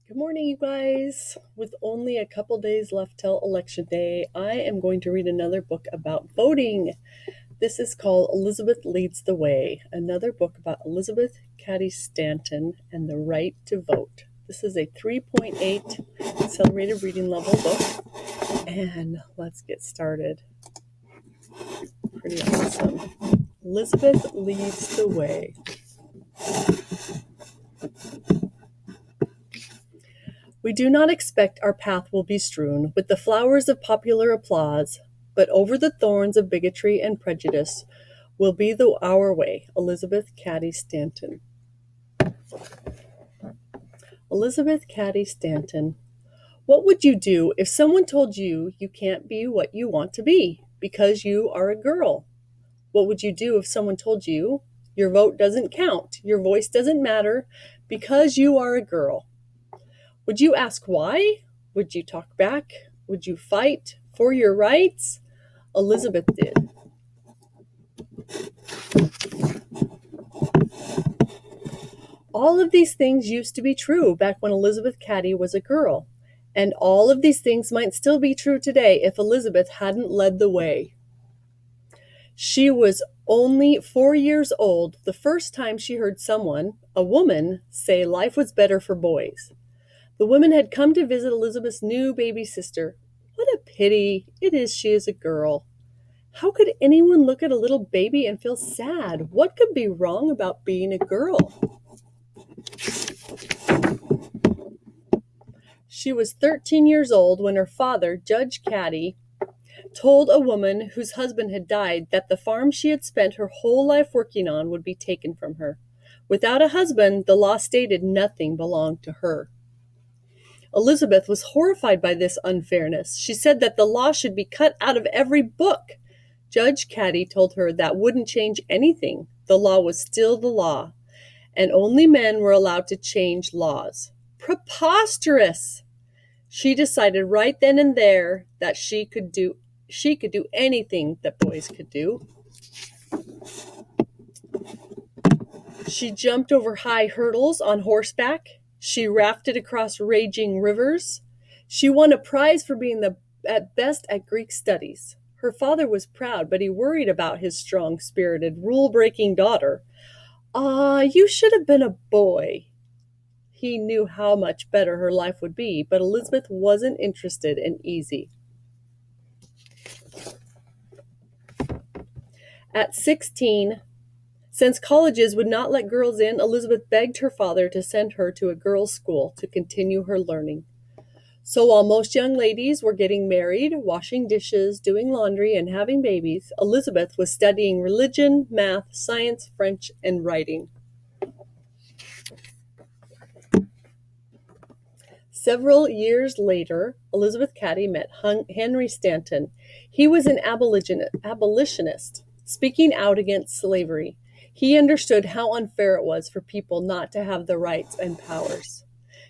Good morning, you guys. With only a couple days left till Election Day, I am going to read another book about voting. This is called Elizabeth Leads the Way, another book about Elizabeth Cady Stanton and the right to vote. This is a 3.8 accelerated reading level book, and let's get started. Pretty awesome. Elizabeth Leads the Way. We do not expect our path will be strewn with the flowers of popular applause, but over the thorns of bigotry and prejudice will be our way. Elizabeth Cady Stanton. Elizabeth Cady Stanton. What would you do if someone told you you can't be what you want to be because you are a girl? What would you do if someone told you your vote doesn't count, your voice doesn't matter because you are a girl? Would you ask why? Would you talk back? Would you fight for your rights? Elizabeth did. All of these things used to be true back when Elizabeth Cady was a girl, and all of these things might still be true today if Elizabeth hadn't led the way. She was only 4 years old the first time she heard someone, a woman, say life was better for boys. The women had come to visit Elizabeth's new baby sister. What a pity it is she is a girl. How could anyone look at a little baby and feel sad? What could be wrong about being a girl? She was 13 years old when her father, Judge Cady, told a woman whose husband had died that the farm she had spent her whole life working on would be taken from her. Without a husband, the law stated nothing belonged to her. Elizabeth was horrified by this unfairness. She said that the law should be cut out of every book. Judge Cady told her that wouldn't change anything. The law was still the law, and only men were allowed to change laws. Preposterous! She decided right then and there that she could do anything that boys could do. She jumped over high hurdles on horseback. She rafted across raging rivers. She won a prize for being at best at Greek studies. Her father was proud, but he worried about his strong-spirited, rule-breaking daughter. You should have been a boy. He knew how much better her life would be, but Elizabeth wasn't interested in easy. At 16, since colleges would not let girls in, Elizabeth begged her father to send her to a girls' school to continue her learning. So while most young ladies were getting married, washing dishes, doing laundry, and having babies, Elizabeth was studying religion, math, science, French, and writing. Several years later, Elizabeth Cady met Henry Stanton. He was an abolitionist, speaking out against slavery. He understood how unfair it was for people not to have the rights and powers.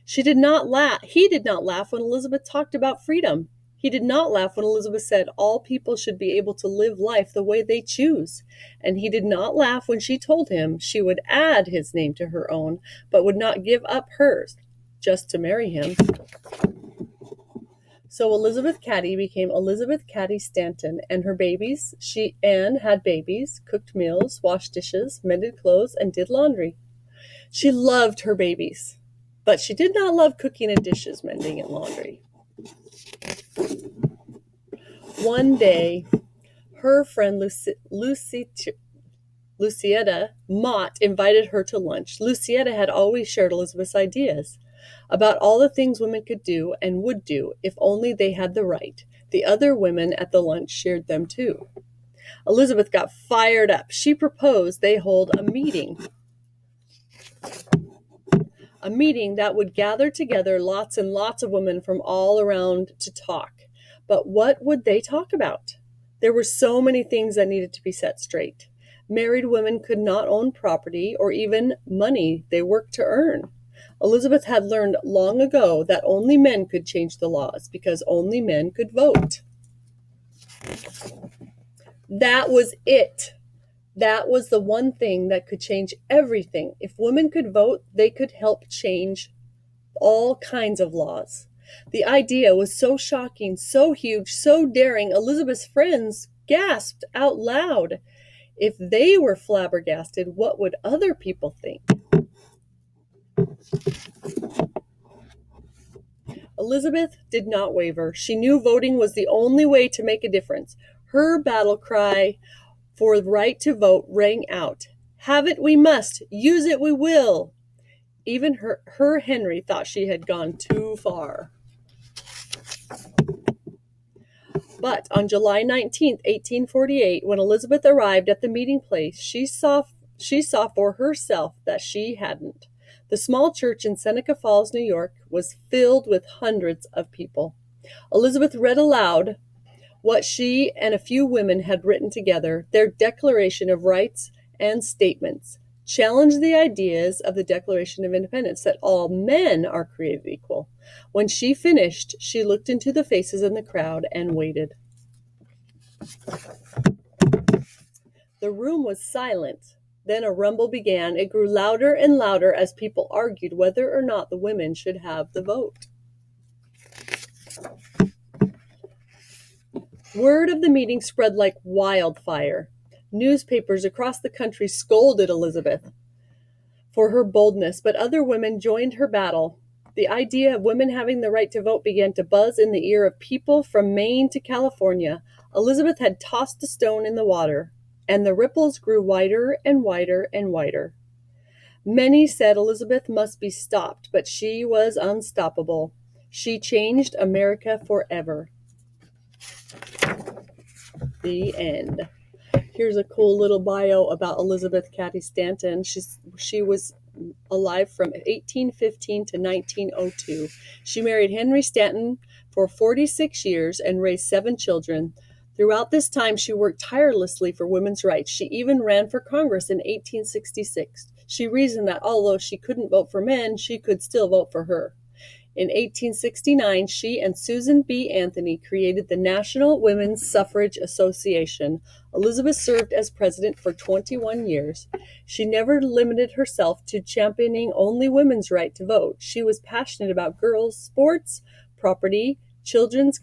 He did not laugh when Elizabeth talked about freedom. He did not laugh when Elizabeth said all people should be able to live life the way they choose. And he did not laugh when she told him she would add his name to her own, but would not give up hers just to marry him. So Elizabeth Cady became Elizabeth Cady Stanton, and her babies, Anne had babies, cooked meals, washed dishes, mended clothes, and did laundry. She loved her babies, but she did not love cooking and dishes, mending, and laundry. One day, her friend Lucietta Mott invited her to lunch. Lucietta had always shared Elizabeth's ideas about all the things women could do and would do if only they had the right. The other women at the lunch shared them too. Elizabeth got fired up. She proposed they hold a meeting that would gather together lots and lots of women from all around to talk. But what would they talk about? There were so many things that needed to be set straight. Married women could not own property or even money they worked to earn. Elizabeth had learned long ago that only men could change the laws because only men could vote. That was it. That was the one thing that could change everything. If women could vote, they could help change all kinds of laws. The idea was so shocking, so huge, so daring, Elizabeth's friends gasped out loud. If they were flabbergasted, what would other people think? Elizabeth did not waver. She knew voting was the only way to make a difference. Her battle cry for the right to vote rang out. Have it we must, use it we will. Even her Henry thought she had gone too far. But on July 19th, 1848, when Elizabeth arrived at the meeting place, she saw for herself that she hadn't. The small church in Seneca Falls, New York, was filled with hundreds of people. Elizabeth read aloud what she and a few women had written together, their Declaration of Rights and Statements, challenged the ideas of the Declaration of Independence that all men are created equal. When she finished, she looked into the faces in the crowd and waited. The room was silent. Then a rumble began. It grew louder and louder as people argued whether or not the women should have the vote. Word of the meeting spread like wildfire. Newspapers across the country scolded Elizabeth for her boldness, but other women joined her battle. The idea of women having the right to vote began to buzz in the ear of people from Maine to California. Elizabeth had tossed a stone in the water, and the ripples grew wider and wider and wider. Many said Elizabeth must be stopped, but she was unstoppable. She changed America forever. The end. Here's a cool little bio about Elizabeth Cady Stanton. She was alive from 1815 to 1902. She married Henry Stanton for 46 years and raised 7 children. Throughout this time, she worked tirelessly for women's rights. She even ran for Congress in 1866. She reasoned that although she couldn't vote for men, she could still vote for her. In 1869, she and Susan B. Anthony created the National Women's Suffrage Association. Elizabeth served as president for 21 years. She never limited herself to championing only women's right to vote. She was passionate about girls' sports, property, children's